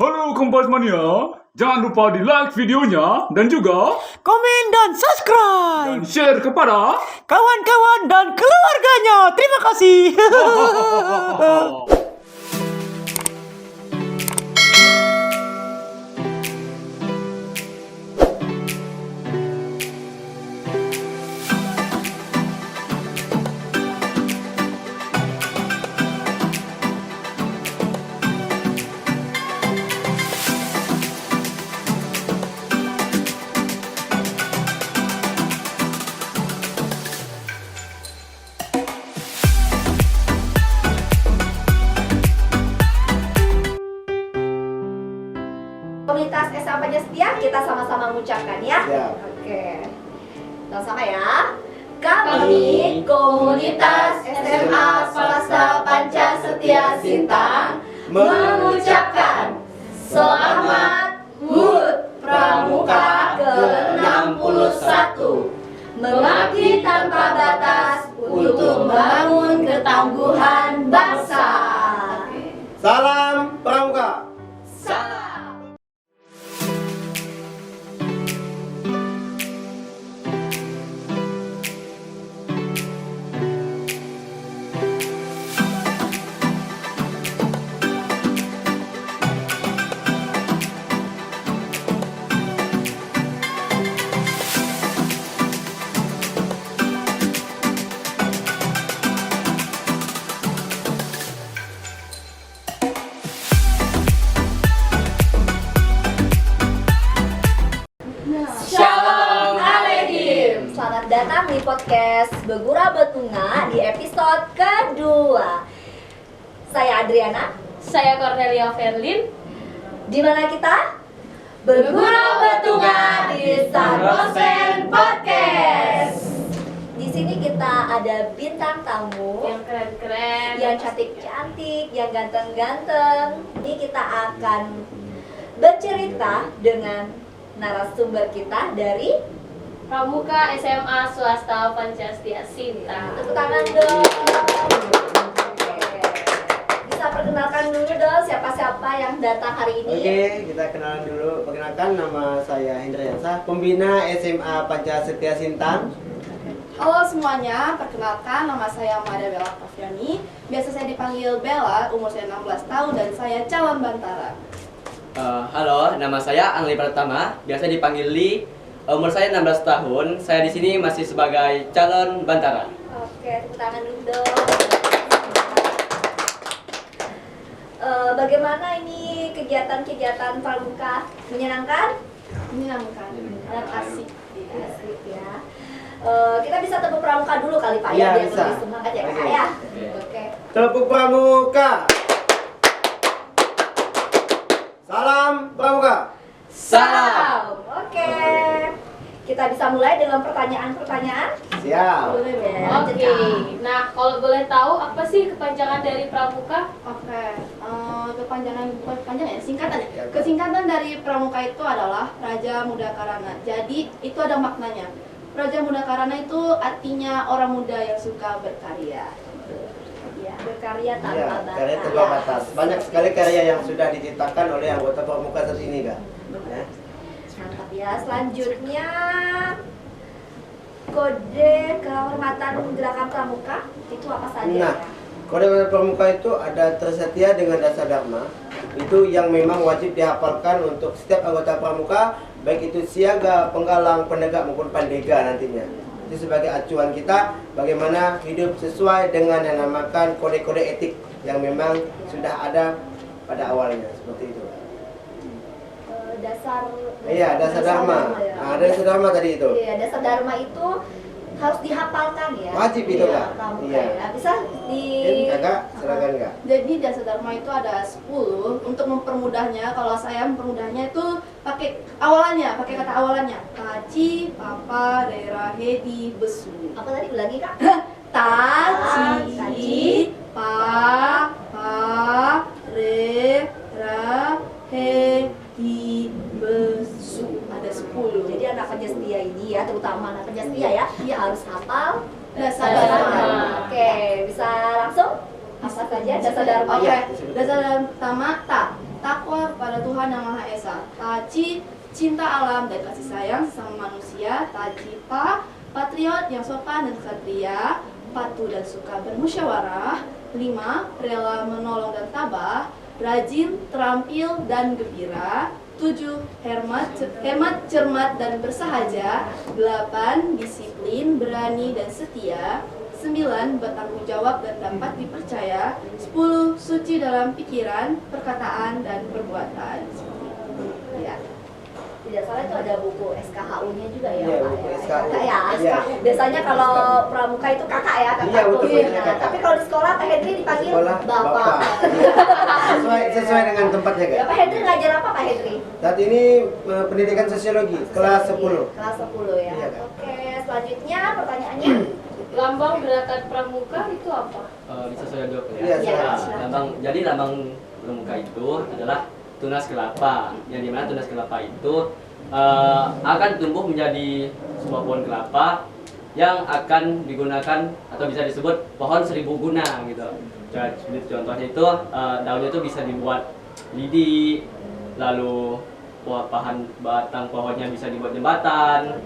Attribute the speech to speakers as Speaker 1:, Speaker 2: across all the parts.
Speaker 1: Halo Kompas Mania, jangan lupa di like videonya dan juga
Speaker 2: komen dan subscribe
Speaker 1: dan share kepada
Speaker 2: kawan-kawan dan keluarganya. Terima kasih.
Speaker 3: Komunitas SMA Pancasila kita sama-sama mengucapkan ya.
Speaker 4: Siap.
Speaker 3: Oke. Sama-sama ya. Kami komunitas SMA Swasta Pancasila Sintang mengucapkan selamat HUT Pramuka ke-61, mengabdi tanpa batas untuk membangun ketangguhan bangsa.
Speaker 4: Salam Pramuka.
Speaker 3: Salam. Shalom Aleichem. Selamat datang di podcast Begura Betunga di episode kedua. Saya Adriana.
Speaker 5: Saya Cornelia Verlin.
Speaker 3: Di mana kita? Begura Betunga di Sarosen Podcast. Di sini kita ada bintang tamu
Speaker 5: Yang keren-keren,
Speaker 3: yang cantik-cantik, yang ganteng-ganteng. Ini kita akan bercerita dengan narasumber kita dari
Speaker 5: Pramuka SMA Swasta Pancasila Sintang.
Speaker 3: tepuk tangan dong. Oke. Bisa perkenalkan dulu dong siapa-siapa yang datang hari ini.
Speaker 4: Oke, kita kenalan dulu. Perkenalkan, nama saya Hendriansa, pembina SMA Pancasila Sintang.
Speaker 6: Halo semuanya, perkenalkan nama saya Mada Bella Praviani. Biasa saya dipanggil Bella, umur saya 16 tahun dan saya calon Bantara.
Speaker 7: Halo, nama saya Angli Pratama, biasa dipanggil Li. Umur saya 16 tahun. Saya di sini masih sebagai calon Bantara.
Speaker 3: Oke, tepuk tangan dulu dong. Bagaimana ini kegiatan-kegiatan pramuka? Menyenangkan?
Speaker 6: Menyenangkan dan asik.
Speaker 3: Asik ya. Kita bisa tepuk pramuka dulu kali Pak
Speaker 4: Iya,
Speaker 3: ya, biar
Speaker 4: bisa.
Speaker 3: lebih semangat ya Kak
Speaker 4: Oke.
Speaker 3: ya.
Speaker 7: Oke.
Speaker 3: Oke.
Speaker 4: Tepuk Pramuka. Salam Pramuka.
Speaker 7: Salam.
Speaker 3: Oke. Kita bisa mulai dengan pertanyaan-pertanyaan.
Speaker 4: Siap.
Speaker 6: Boleh dong?
Speaker 3: Ya,
Speaker 5: Oke.
Speaker 3: lanjutkan.
Speaker 5: Nah, kalau boleh tahu apa sih kepanjangan dari Pramuka?
Speaker 6: Oke, kepanjangan bukan panjang ya, singkatan ya. Kesingkatan dari Pramuka itu adalah Raja Muda Karana. Jadi itu ada maknanya. Raja Muda Karana itu artinya orang muda yang suka berkarya.
Speaker 3: Ya, berkarya tanpa
Speaker 4: Ya,
Speaker 3: batas.
Speaker 4: karya tanpa batas. Banyak sekali karya yang sudah diciptakan oleh anggota Pramuka saat ini, Kak. Ya.
Speaker 3: Mantap ya. Selanjutnya kode kehormatan gerakan pramuka itu apa saja
Speaker 4: Nah,
Speaker 3: ya?
Speaker 4: kode Pramuka itu ada tersetia dengan dasar dharma. Itu yang memang wajib dihafalkan untuk setiap anggota Pramuka, baik itu siaga, penggalang, penegak maupun pandega nantinya. Itu sebagai acuan kita bagaimana hidup sesuai dengan yang namakan kode-kode etik yang memang sudah ada pada awalnya, seperti itu. Iya, dasar dharma.
Speaker 3: ya.
Speaker 4: Nah, dasar dharma tadi itu.
Speaker 3: Iya, dasar dharma itu harus dihafalkan ya.
Speaker 4: Wajib itu,
Speaker 3: Iya,
Speaker 4: Kak.
Speaker 3: pramuka
Speaker 4: Iya.
Speaker 3: ya. Bisa di
Speaker 4: Kakak, silakan Kak.
Speaker 6: Jadi dasar dharma itu ada 10. Untuk mempermudahnya, kalau saya mempermudahnya itu pakai kata awalannya. Taci, papa, rera, hedi, besu.
Speaker 3: apa tadi ulangi Kak?
Speaker 6: Taci, pa, re, ra, hedi, besu. Ada 10.
Speaker 3: Jadi anak Pancasila ini ya, terutama anak Pancasila ya, dia harus hafal
Speaker 6: dasar
Speaker 3: dasar
Speaker 6: dharma.
Speaker 3: dharma. Oke, bisa langsung? Apa saja dasar dharma?
Speaker 6: Oke,
Speaker 4: Iya.
Speaker 6: dasar dharma pertama takwa kepada kepada Tuhan Yang Maha Esa. Taci, cinta alam dan kasih sayang sesama manusia. Taci, patriot yang sopan dan ksatria. Patuh dan suka bermusyawarah. 5. Rela menolong dan tabah. Rajin, terampil, dan gembira. 7. Hemat, cermat, dan bersahaja. 8. Disiplin, berani, dan setia. 9. Bertanggung jawab dan dapat dipercaya. 10. Suci dalam pikiran, perkataan, dan perbuatan. Seperti itu. Ya.
Speaker 3: Tidak salah itu ada buku SKHU-nya juga ya,
Speaker 4: Iya,
Speaker 3: Pak
Speaker 4: buku
Speaker 3: ya.
Speaker 4: SKHU.
Speaker 3: Kakak ya,
Speaker 4: Iya.
Speaker 3: biasanya kalau pramuka itu kakak ya, kakak.
Speaker 4: Iya, betul,
Speaker 3: Nah,
Speaker 4: kakak.
Speaker 3: tapi kalau di sekolah Pak Hendri dipanggil
Speaker 4: Sekolah
Speaker 3: Bapak.
Speaker 4: sesuai dengan tempatnya
Speaker 3: Ya,
Speaker 4: Kak.
Speaker 3: Pak Hendri ngajar apa Pak Hendri?
Speaker 4: Saat ini pendidikan sosiologi kelas 10.
Speaker 3: Kelas 10 ya.
Speaker 4: Iya, Kak.
Speaker 3: Oke, selanjutnya pertanyaannya.
Speaker 5: Lambang gerakan pramuka itu apa?
Speaker 7: Bisa saya jawab ya?
Speaker 4: Iya,
Speaker 3: silakan.
Speaker 7: Nah, lambang pramuka itu adalah tunas kelapa. Yang dimana tunas kelapa itu akan tumbuh menjadi sebuah pohon kelapa yang akan digunakan atau bisa disebut pohon 1000 guna gitu. Jadi contohnya itu daunnya itu bisa dibuat lidi, lalu batang pohonnya bisa dibuat jembatan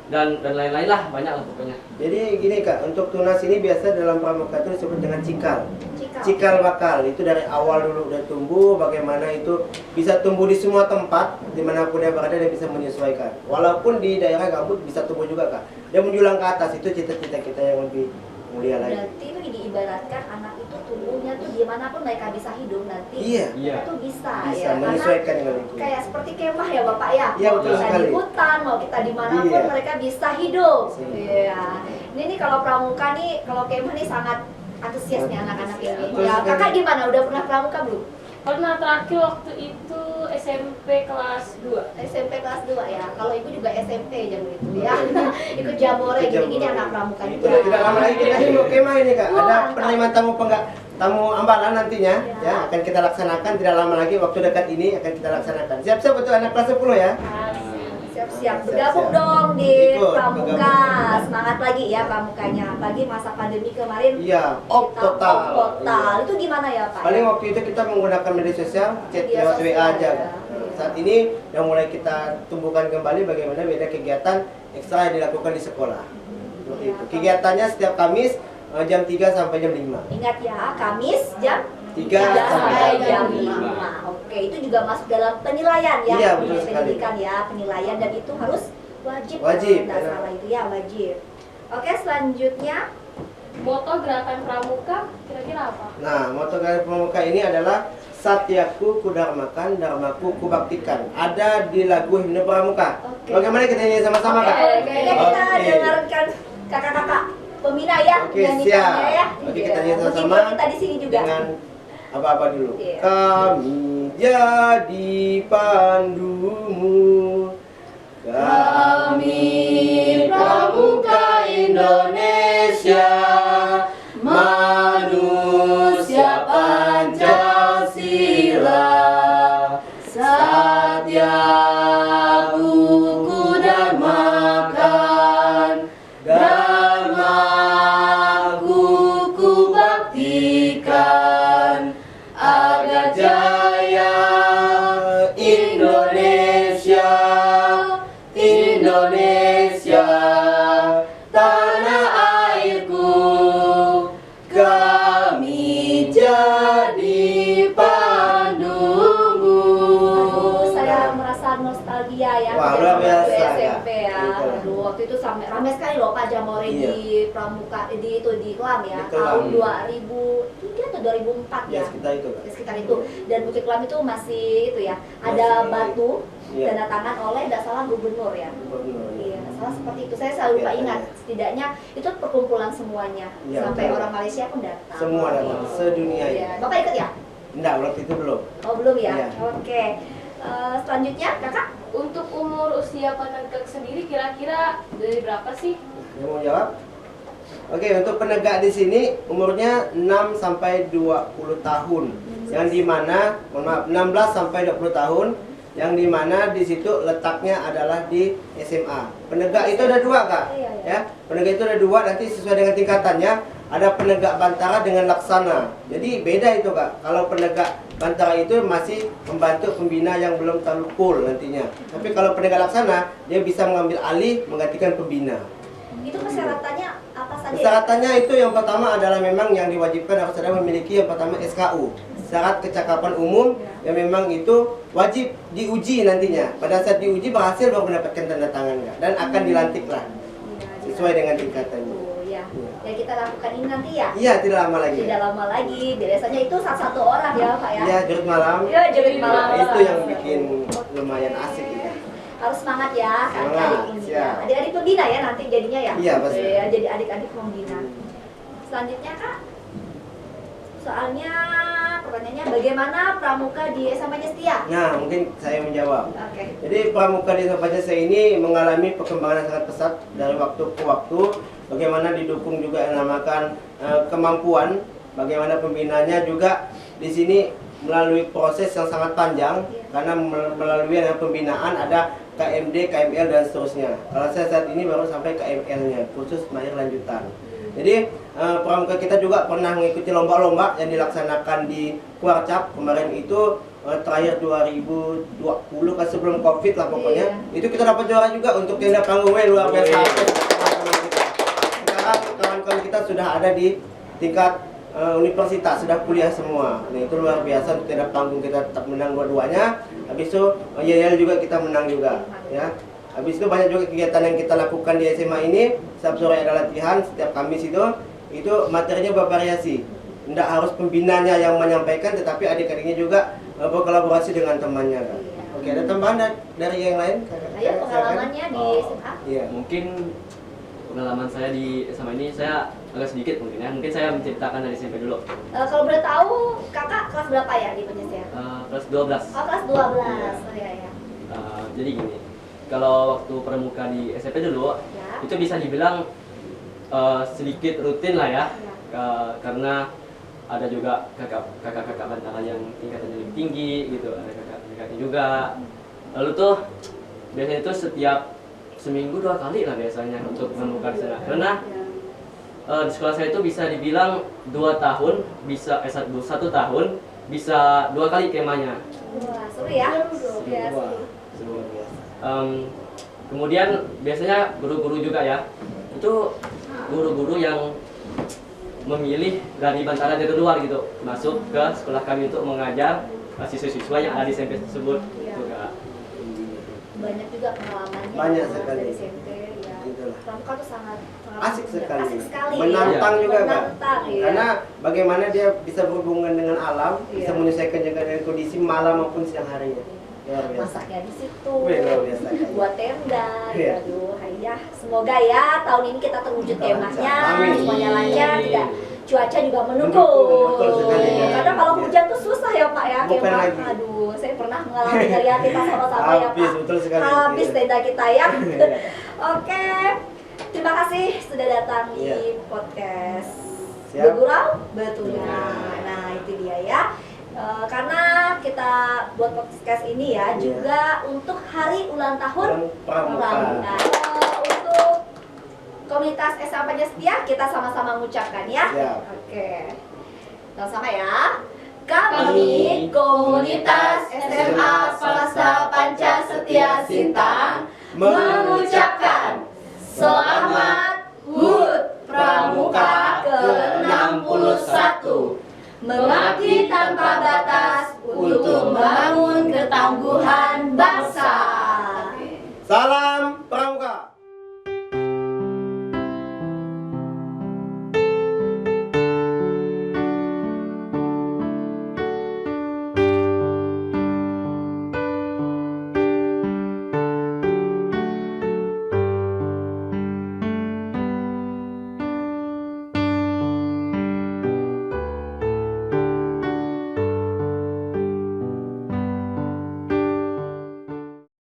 Speaker 7: dan lain-lain lah, banyak lah pokoknya.
Speaker 4: Jadi gini Kak, untuk tunas ini biasa dalam pramuka itu disebut dengan cikal. Cikal bakal itu dari awal dulu udah tumbuh, bagaimana itu bisa tumbuh di semua tempat dimanapun dia berada, dia bisa menyesuaikan. Walaupun di daerah gambut bisa tumbuh juga Kak. Dia menjulang ke atas, itu cita-cita kita yang lebih mulia lagi.
Speaker 3: Berarti itu diibaratkan anak itu tumbuhnya tuh dimanapun mereka bisa hidup nanti.
Speaker 4: Iya.
Speaker 3: Itu bisa
Speaker 4: Bisa
Speaker 3: ya.
Speaker 4: menyesuaikan
Speaker 3: Karena
Speaker 4: dengan lingkungan.
Speaker 3: kayak seperti kemah ya Bapak ya.
Speaker 4: Iya,
Speaker 3: Mau
Speaker 4: betul
Speaker 3: kita
Speaker 4: sekali.
Speaker 3: di hutan, mau kita dimanapun
Speaker 4: Iya.
Speaker 3: mereka bisa hidup.
Speaker 4: Iya.
Speaker 3: Iya. Ini nih kalau pramuka nih, kalau kemah nih sangat antusias nih anak-anak ini.
Speaker 4: Betul
Speaker 3: Ya,
Speaker 4: sekali.
Speaker 3: Kakak gimana? Udah pernah pramuka belum?
Speaker 5: Pernah terakhir waktu itu SMP kelas 2.
Speaker 3: SMP kelas 2 ya. Kalau ibu juga SMP jam itu ya. Ikut jamore
Speaker 4: Ikut
Speaker 3: gini-gini
Speaker 4: jamore.
Speaker 3: anak pramuka
Speaker 4: Itu
Speaker 3: juga.
Speaker 4: tidak lama lagi kita ini mau kemah ini Kak.
Speaker 3: Wah,
Speaker 4: Ada
Speaker 3: mantap.
Speaker 4: penerimaan tamu ambalan nantinya
Speaker 3: Ya.
Speaker 4: ya akan kita laksanakan tidak lama lagi, waktu dekat ini akan kita laksanakan. Siap-siap untuk anak kelas 10 ya.
Speaker 3: Siap-siap
Speaker 4: Siap-siap.
Speaker 3: bergabung dong di
Speaker 4: Ikut,
Speaker 3: pramuka.
Speaker 4: bergabung.
Speaker 3: Semangat lagi ya pramukanya. Apalagi masa pandemi kemarin.
Speaker 4: Iya, off
Speaker 3: kita
Speaker 4: total.
Speaker 3: off total.
Speaker 4: Iya.
Speaker 3: Itu gimana ya Pak?
Speaker 4: Paling waktu itu kita menggunakan media sosial, chat
Speaker 3: Media
Speaker 4: lewat
Speaker 3: sosial,
Speaker 4: WA aja.
Speaker 3: ya.
Speaker 4: Saat ini yang mulai kita tumbuhkan kembali bagaimana beda kegiatan ekstra yang dilakukan di sekolah. Seperti itu. Kegiatannya setiap Kamis jam 3 sampai jam 5.
Speaker 3: Ingat ya, Kamis jam
Speaker 4: 3
Speaker 3: sampai jam
Speaker 4: jam
Speaker 3: 5. Oke, itu juga masuk dalam penilaian ya.
Speaker 4: Iya, betul sekali.
Speaker 3: Pendidikan ya, penilaian dan itu harus wajib.
Speaker 4: Wajib,
Speaker 3: Kalau nggak
Speaker 4: benar.
Speaker 3: salah itu ya wajib. Oke, selanjutnya
Speaker 5: Moto gerakan pramuka kira-kira apa?
Speaker 4: Nah, moto gerakan pramuka ini adalah Satyaku Kudarmakan, Dharmaku Kubaktikan. Ada di lagu Himne Pramuka.
Speaker 3: Oke.
Speaker 4: Bagaimana kita nyanyi sama-sama Kak?
Speaker 3: kayaknya kita
Speaker 4: Oke.
Speaker 3: dengarkan kakak-kakak pembina ya
Speaker 4: Oke,
Speaker 3: nyanyikannya
Speaker 4: siap.
Speaker 3: ya.
Speaker 4: Oke,
Speaker 3: Iya.
Speaker 4: kita nyanyi
Speaker 3: Menghibur
Speaker 4: sama-sama
Speaker 3: kita di sini juga.
Speaker 4: dengan apa-apa dulu.
Speaker 3: Iya.
Speaker 4: Kami jadi pandumu, kami pramuka Indonesia, manusia Pancasila, Satya Buku Dharmakan, Dharmaku Kubaktikan, agar jaya Indonesia, Indonesia, tanah airku, kami jadi pandumu.
Speaker 3: Aduh, saya merasa nostalgia ya.
Speaker 4: Wah,
Speaker 3: Zaman
Speaker 4: luar
Speaker 3: waktu
Speaker 4: biasa,
Speaker 3: SMP ya.
Speaker 4: Gitu.
Speaker 3: Aduh, waktu itu sampai ramai sekali loh Pak Jamore
Speaker 4: Iya.
Speaker 3: di pramuka di Kelam ya.
Speaker 4: Di Kelam.
Speaker 3: Tahun 2003 atau 2004
Speaker 4: Ya
Speaker 3: ya.
Speaker 4: sekitar itu Kak.
Speaker 3: Di sekitar itu. Dan Bukit Kelam itu masih itu ya. Ada
Speaker 4: Masih.
Speaker 3: batu
Speaker 4: Iya.
Speaker 3: tanda tangan oleh tidak salah gubernur ya.
Speaker 4: Gubernur, ya.
Speaker 3: Iya, nggak salah seperti itu. Saya selalu lupa
Speaker 4: Iya,
Speaker 3: ingat.
Speaker 4: iya.
Speaker 3: Setidaknya itu perkumpulan semuanya.
Speaker 4: Iya,
Speaker 3: Sampai
Speaker 4: betul.
Speaker 3: orang Malaysia pun datang.
Speaker 4: Semua datang, sedunia ini.
Speaker 3: Iya. Bapak ikut ya?
Speaker 4: Enggak, waktu itu belum.
Speaker 3: Oh belum ya?
Speaker 4: Iya.
Speaker 3: Oke. Selanjutnya kakak.
Speaker 5: Untuk umur usia penegak sendiri kira-kira dari berapa sih?
Speaker 4: Yang mau jawab? Oke, untuk penegak di sini umurnya 6 sampai 20 tahun. Yang dimana, mohon maaf, 16 sampai 20 tahun. Yang dimana di situ letaknya adalah di SMA. Penegak itu ada dua Kak.
Speaker 3: Iya, iya.
Speaker 4: Ya, penegak itu ada dua. Nanti sesuai dengan tingkatannya. ada penegak Bantara dengan Laksana. Jadi beda itu Kak. Kalau penegak Bantara itu masih membantu pembina yang belum terlalu full nantinya. Tapi kalau penegak Laksana, dia bisa mengambil alih menggantikan pembina.
Speaker 3: Itu persyaratannya apa saja?
Speaker 4: Persyaratannya itu yang pertama adalah memang yang diwajibkan harus ada memiliki yang pertama SKU, syarat kecakapan umum, yang memang itu wajib diuji nantinya. Pada saat diuji berhasil baru mendapatkan tanda tangan Kak, dan akan dilantik lah sesuai dengan tingkatannya.
Speaker 3: Ya. Ya kita lakukan ini nanti ya?
Speaker 4: Iya, tidak lama lagi.
Speaker 3: Tidak lama lagi. Biasanya itu satu orang ya Pak ya?
Speaker 4: Iya, jurit malam.
Speaker 3: Iya, jurit malam.
Speaker 4: Nah, itu yang bikin lumayan asik ya.
Speaker 3: Harus semangat ya
Speaker 4: Semangat,
Speaker 3: adik-adik ini ya.
Speaker 4: siap.
Speaker 3: Adik-adik pembina ya nanti jadinya ya?
Speaker 4: Iya, pasti.
Speaker 3: Ya, jadi adik-adik pembina. Selanjutnya Kak, soalnya pertanyaannya bagaimana pramuka di SMA Setia?
Speaker 4: Nah, mungkin saya menjawab.
Speaker 3: Oke.
Speaker 4: Jadi pramuka di SMA saya ini mengalami perkembangan yang sangat pesat dari waktu ke waktu. Bagaimana didukung juga yang namakan kemampuan, bagaimana pembinanya juga di sini melalui proses yang sangat panjang, karena melalui pembinaan ada KMD, KML dan seterusnya. Kalau saya saat ini baru sampai KML-nya, khusus mahir lanjutan. Jadi pramuka kita juga pernah mengikuti lomba-lomba yang dilaksanakan di Kuarcap kemarin itu, terakhir 2020 kan sebelum Covid lah pokoknya. Itu kita dapat juara juga untuk tenda panggungnya luar biasa. Sekarang kawan-kawan kita sudah ada di tingkat universitas, sudah kuliah semua. Nah, itu luar biasa untuk tenda panggung kita tetap menang dua-duanya. Habis itu YL juga kita menang juga ya. Habis itu banyak juga kegiatan yang kita lakukan di SMA ini. Setiap sore ada latihan, setiap Kamis itu materinya bervariasi. Tidak harus pembinanya yang menyampaikan, tetapi adik-adiknya juga berkolaborasi dengan temannya kan. Oke, ada tambahan dari yang lain?
Speaker 3: Ayo pengalamannya di SMA?
Speaker 4: Iya.
Speaker 7: Mungkin pengalaman saya di SMA ini saya agak sedikit mungkin ya. Mungkin saya menceritakan dari SMP dulu.
Speaker 3: Kalau boleh tahu kakak kelas berapa ya di Penyesia?
Speaker 7: Kelas 12.
Speaker 3: Oh kelas 12. Oh iya ya.
Speaker 7: Jadi gini, kalau waktu pramuka di SMP dulu
Speaker 3: Ya.
Speaker 7: itu bisa dibilang sedikit rutin lah ya. Karena ada juga kakak-kakak Bantara yang tingkatannya lebih tinggi gitu, ada kakak-kakaknya juga. Lalu tuh biasanya itu setiap seminggu 2 kali lah biasanya untuk pramuka di sana. Karena di sekolah saya itu bisa dibilang 2 tahun bisa 1 tahun bisa 2 kali kemahnya.
Speaker 3: Wah seru ya? Ya seru.
Speaker 7: Kemudian biasanya guru-guru juga ya, itu guru-guru yang memilih dari Bantara dari luar gitu masuk ke sekolah kami untuk mengajar siswa-siswa yang ada di SMP tersebut. Gitu, Kak.
Speaker 3: Banyak juga pengalamannya.
Speaker 4: Banyak sekali.
Speaker 3: Dari SMP ya.
Speaker 4: Gitulah.
Speaker 3: Pramuka tuh sangat
Speaker 4: Asik sekali.
Speaker 3: Asik sekali.
Speaker 4: Menantang
Speaker 7: ya.
Speaker 4: juga kan.
Speaker 3: Menantang ya.
Speaker 4: Karena bagaimana dia bisa berhubungan dengan alam, bisa
Speaker 3: Iya.
Speaker 4: menyesuaikan juga dengan kondisi malam maupun siang harinya. Luar biasa.
Speaker 3: Masaknya di situ.
Speaker 4: Wih, luar biasa.
Speaker 3: Buat tenda.
Speaker 4: Iya.
Speaker 3: Aduh, ya semoga ya tahun ini kita terwujud
Speaker 4: Kita
Speaker 3: kemahnya,
Speaker 4: lancar. Amin.
Speaker 3: semuanya lancar, tidak cuaca juga
Speaker 4: Mendukung,
Speaker 3: mendukung.
Speaker 4: betul sekali.
Speaker 3: Karena kalau hujan tuh susah ya Pak ya
Speaker 4: Bukan
Speaker 3: kemah.
Speaker 4: lagi.
Speaker 3: Aduh, saya pernah mengalami dari kita sama-sama ya Pak.
Speaker 4: Habis, betul sekali.
Speaker 3: Habis
Speaker 4: Iya.
Speaker 3: tenda kita ya.
Speaker 4: Iya.
Speaker 3: Oke. Terima kasih sudah datang di
Speaker 4: Iya.
Speaker 3: podcast
Speaker 4: Siap.
Speaker 3: Begurau Betuna. Nah, itu dia ya. Karena kita buat podcast ini ya
Speaker 4: Iya.
Speaker 3: juga untuk hari ulang tahun
Speaker 4: Pramuka.
Speaker 3: Pramuka. Untuk komunitas SMA Setia kita sama-sama mengucapkan ya.
Speaker 4: Siap.
Speaker 3: Oke. Sama-sama ya. Kami komunitas SMA Swasta Panca Setia Sintang mengucapkan selamat HUT Pramuka ke-61. Mengabdi tanpa batas untuk membangun ketangguhan bangsa.
Speaker 4: Salam